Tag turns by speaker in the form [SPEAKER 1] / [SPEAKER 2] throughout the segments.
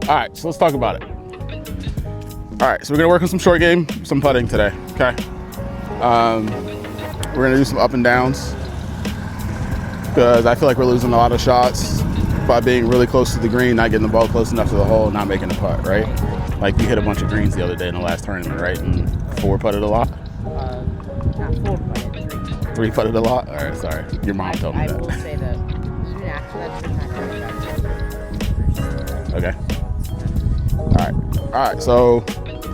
[SPEAKER 1] All right, so let's talk about it. All right, so we're gonna work on some short game, some putting today, okay? We're gonna do some up and downs because I feel like we're losing a lot of shots by being really close to the green, not getting the ball close enough to the hole, not making a putt, right? Like you hit a bunch of greens the other day in the last tournament, right? And 4 putted a lot?
[SPEAKER 2] Not 4 putted, 3.
[SPEAKER 1] 3 putted a lot? All right, sorry. Your mom told me
[SPEAKER 2] I
[SPEAKER 1] that.
[SPEAKER 2] will say that even after that trip,
[SPEAKER 1] Okay. All right, so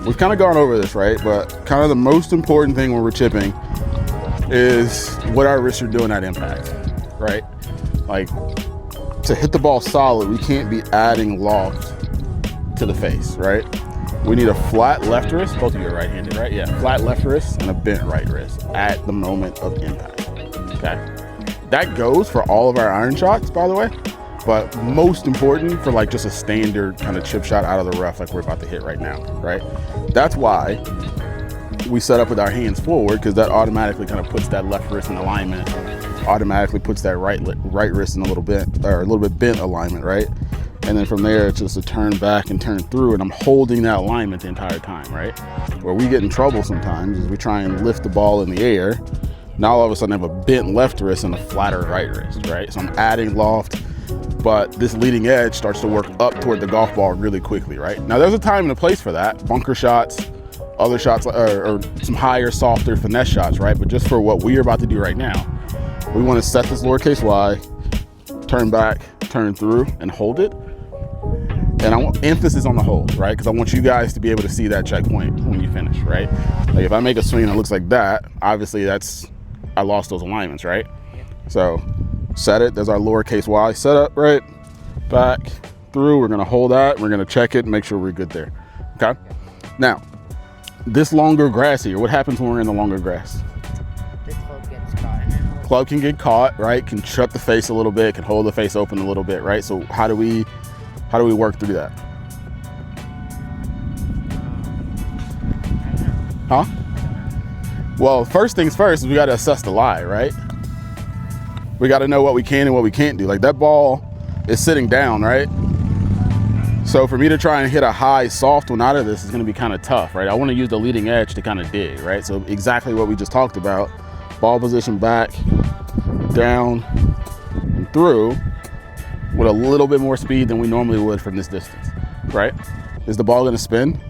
[SPEAKER 1] we've kind of gone over this, right? But kind of the most important thing when we're chipping is what our wrists are doing at impact, right? Like to hit the ball solid, we can't be adding loft to the face, right? We need a flat left wrist. Both of you are right-handed, right? Yeah, flat left wrist and a bent right wrist at the moment of impact, okay? That goes for all of our iron shots, by the way. But most important for like just a standard kind of chip shot out of the rough like we're about to hit right now, right? That's why we set up with our hands forward, because that automatically kind of puts that left wrist in alignment, automatically puts that right wrist in a little bit bent alignment, right? And then from there, it's just a turn back and turn through, and I'm holding that alignment the entire time, right? Where we get in trouble sometimes is we try and lift the ball in the air. Now all of a sudden I have a bent left wrist and a flatter right wrist, right? So I'm adding loft, but this leading edge starts to work up toward the golf ball really quickly, right? Now there's a time and a place for that. Bunker shots, other shots, or some higher, softer finesse shots, right? But just for what we are about to do right now, we want to set this lowercase y, turn back, turn through, and hold it. And I want emphasis on the hold, right? Because I want you guys to be able to see that checkpoint when you finish, right? Like if I make a swing that looks like that, obviously I lost those alignments, right? So set it, there's our lowercase y set up, right? Back, through, we're gonna hold that, we're gonna check it, make sure we're good there, okay? Now, this longer grass here, what happens when we're in the longer grass?
[SPEAKER 2] the club gets caught in it.
[SPEAKER 1] Club can get caught, right? Can shut the face a little bit, can hold the face open a little bit, right? So how do we work through that? Huh? Well, first things first is we gotta assess the lie, right? We gotta know what we can and what we can't do. Like that ball is sitting down, right? So for me to try and hit a high, soft one out of this is gonna be kind of tough, right? I wanna use the leading edge to kind of dig, right? So exactly what we just talked about, ball position back, down, and through with a little bit more speed than we normally would from this distance, right? Is the ball gonna spin?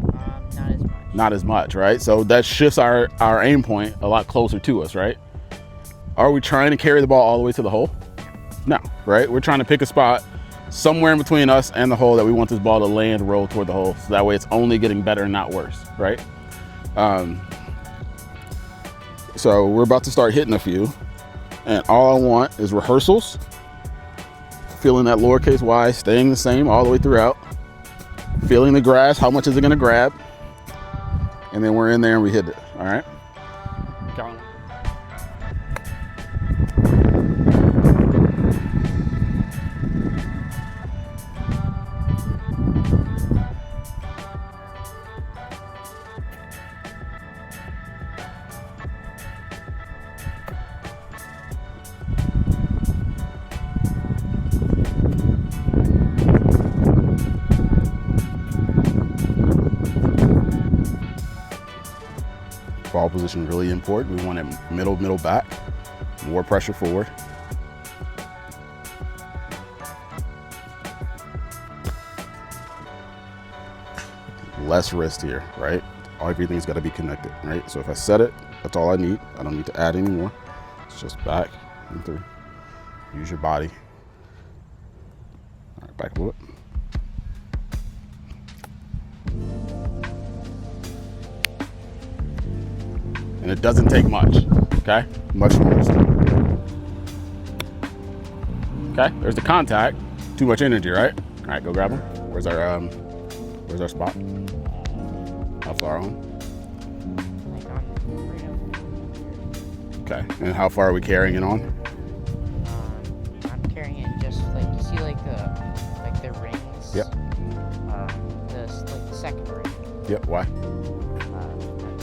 [SPEAKER 2] Not as much.
[SPEAKER 1] Not as much, right? So that shifts our aim point a lot closer to us, right? Are we trying to carry the ball all the way to the hole? No, right? We're trying to pick a spot somewhere in between us and the hole that we want this ball to land, roll toward the hole. So that way it's only getting better and not worse, right? So we're about to start hitting a few, and all I want is rehearsals, feeling that lowercase y staying the same all the way throughout, feeling the grass, how much is it gonna grab, and then we're in there and we hit it, all right? Count. Ball position really important. We want it middle back, more pressure forward. Less wrist here, right? Everything's got to be connected, right? So if I set it, that's all I need. I don't need to add anymore. It's just back and through. Use your body. All right, back a little bit. And it doesn't take much, okay? Much more. Okay, there's the contact. Too much energy, right? All right, go grab him. Where's our spot? How far on?
[SPEAKER 2] Like on
[SPEAKER 1] Okay, and how far are we carrying it on?
[SPEAKER 2] I'm carrying it just like, you see like the rings?
[SPEAKER 1] Yep.
[SPEAKER 2] The second ring.
[SPEAKER 1] Yep, why?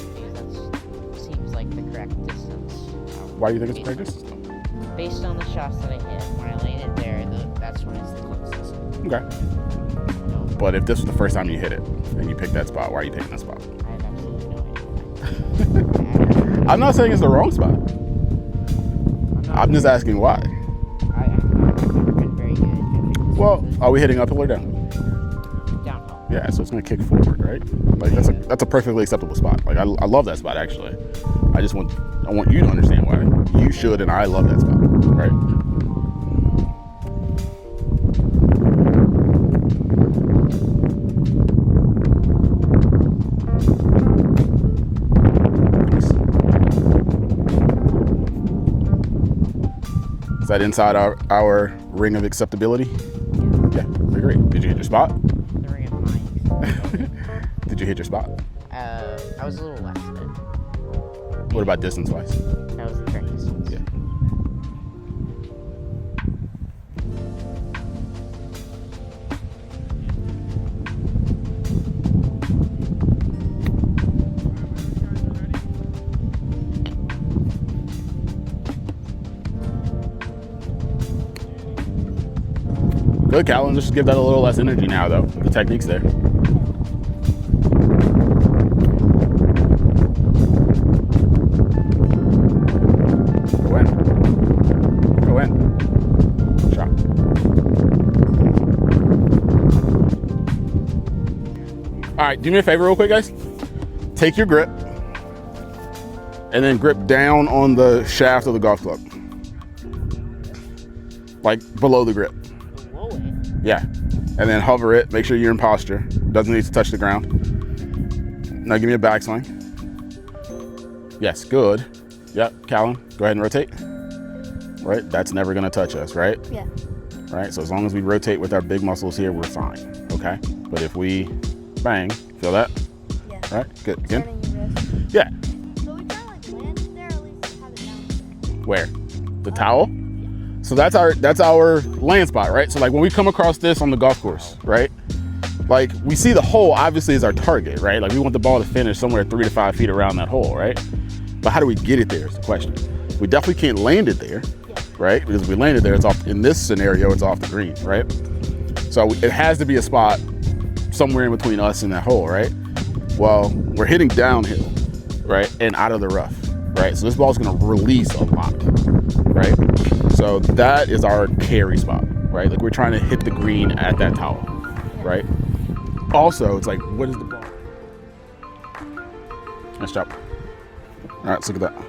[SPEAKER 2] Because that seems like the correct distance.
[SPEAKER 1] Why do you think it's practice?
[SPEAKER 2] Based on the shots that I hit, when I landed there, that's when it's the closest.
[SPEAKER 1] Okay.
[SPEAKER 2] No,
[SPEAKER 1] But if this was the first time you hit it and you picked that spot, why are you picking that spot?
[SPEAKER 2] I have absolutely no idea.
[SPEAKER 1] I'm not saying it's the wrong spot. I'm just asking why.
[SPEAKER 2] I've never been very good at it.
[SPEAKER 1] Well, are we hitting uphill or down?
[SPEAKER 2] Downhill.
[SPEAKER 1] Yeah, so it's gonna kick forward, right? Like that's a perfectly acceptable spot. Like I love that spot actually. I want you to understand why you should, and I love that spot, right? Is that inside our ring of acceptability? Yeah, I agree. Did you hit your spot?
[SPEAKER 2] The ring of mine.
[SPEAKER 1] Did you hit your spot?
[SPEAKER 2] I was a little less than.
[SPEAKER 1] What about distance-wise?
[SPEAKER 2] That was the correct distance.
[SPEAKER 1] Yeah. Good, Callan. Just give that a little less energy now, though. The technique's there. Go in. Go in. Shot. All right, do me a favor real quick, guys. Take your grip and then grip down on the shaft of the golf club. Like below the grip.
[SPEAKER 2] Below it.
[SPEAKER 1] Yeah. And then hover it. Make sure you're in posture. Doesn't need to touch the ground. Now give me a backswing. Yes, good. Yep, Callan, go ahead and rotate. Right, that's never gonna touch us, right?
[SPEAKER 3] Yeah.
[SPEAKER 1] Right, so as long as we rotate with our big muscles here, we're fine, okay? But if we bang, feel that?
[SPEAKER 3] Yeah.
[SPEAKER 1] Right, good, again?
[SPEAKER 3] Turning your wrist.
[SPEAKER 1] Yeah,
[SPEAKER 3] So we try like land it there, or at least have it down.
[SPEAKER 1] where? The towel? So that's our land spot, right? So like when we come across this on the golf course, right? Like we see the hole obviously is our target, right? Like we want the ball to finish somewhere 3 to 5 feet around that hole, right? But how do we get it there is the question. We definitely can't land it there, right? Because if we land it there, it's off, in this scenario, it's off the green, right? So it has to be a spot somewhere in between us and that hole, right? Well, we're hitting downhill, right? And out of the rough, right? So this ball's gonna release a lot, right? So that is our carry spot, right? Like we're trying to hit the green at that towel, right? Also, it's like, what is the ball? Nice job. All right, let's look at that.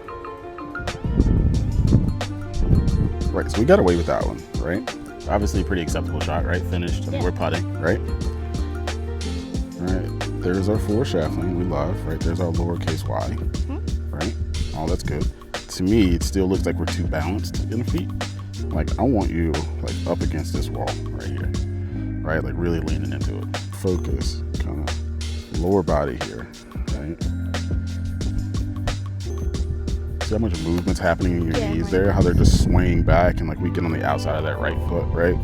[SPEAKER 1] Right, so we got away with that one, right? Obviously a pretty acceptable shot, right? Finished, and we're putting, right? All right, there's our full shaft lane we love, right? There's our lowercase y, right? Oh, that's good. To me, it still looks like we're too balanced in the feet. Like, I want you like up against this wall right here, right? Like really leaning into it. Focus, kind of lower body here, right? See how much movement's happening in your knees there? How they're just swaying back and like we get on the outside of that right foot, right?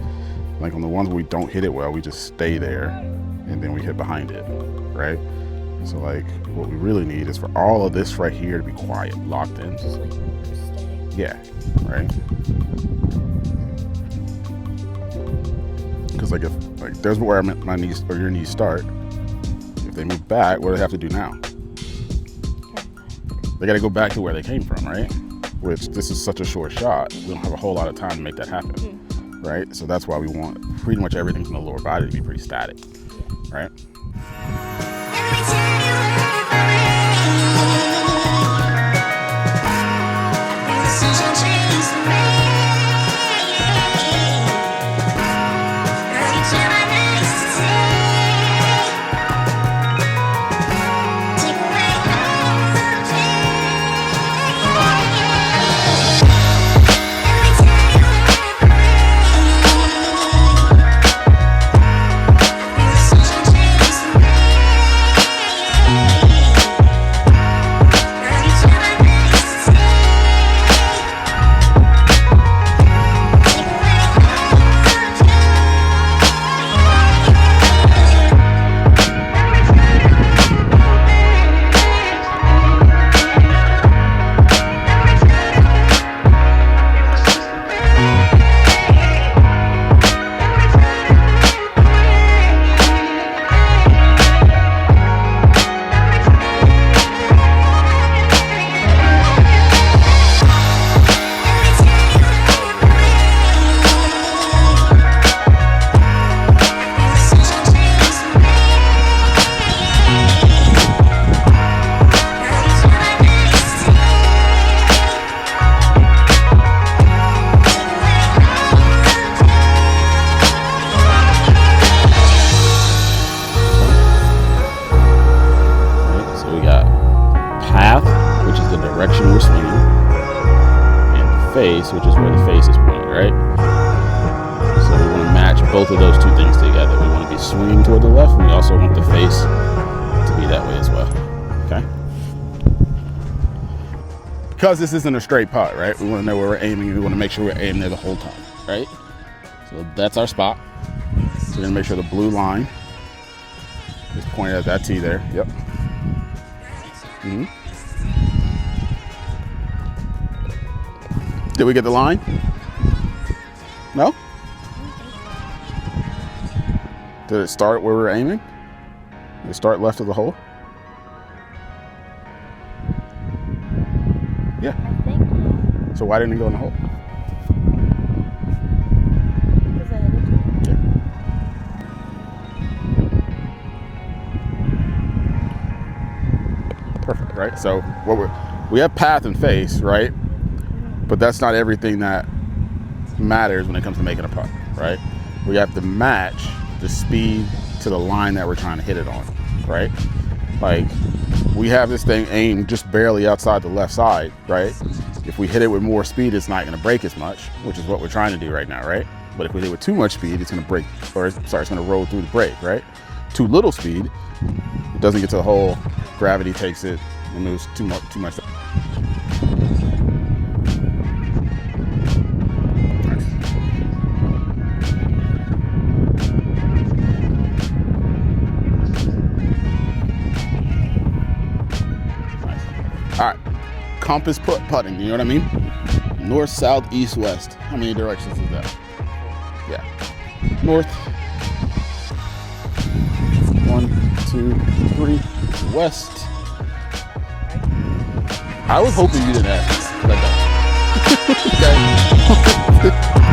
[SPEAKER 1] Like on the ones where we don't hit it well, we just stay there and then we hit behind it, right? So like what we really need is for all of this right here to be quiet, locked in.
[SPEAKER 3] Just like stay.
[SPEAKER 1] Yeah, right? Because like if like there's where my knees or your knees start. If they move back, what do they have to do now? They got to go back to where they came from, right? Which this is such a short shot. We don't have a whole lot of time to make that happen, right? So that's why we want pretty much everything from the lower body to be pretty static, right? face, which is where the face is pointed, right? So we want to match both of those two things together. We want to be swinging toward the left, and we also want the face to be that way as well, okay? Because this isn't a straight putt, right? We want to know where we're aiming, and we want to make sure we're aiming there the whole time, right? So that's our spot. So we're gonna make sure the blue line is pointed at that tee there. Yep. Did we get the line? No? Did it start where we're aiming? Did it start left of the hole? Yeah.
[SPEAKER 3] I think
[SPEAKER 1] So why didn't it go in the hole?
[SPEAKER 3] because I hit it too.
[SPEAKER 1] Perfect, right? So we have path and face, right? But that's not everything that matters when it comes to making a putt, right? We have to match the speed to the line that we're trying to hit it on, right? Like, we have this thing aimed just barely outside the left side, right? If we hit it with more speed, it's not gonna break as much, which is what we're trying to do right now, right? But if we hit it with too much speed, it's gonna break, or sorry, it's gonna roll through the break, right? Too little speed, it doesn't get to the hole, gravity takes it, and moves too much. All right, compass putting, you know what I mean? North, south, east, west. How many directions is that? Yeah. North. 1, 2, 3. West. I was hoping you didn't ask me, but I don't. Okay.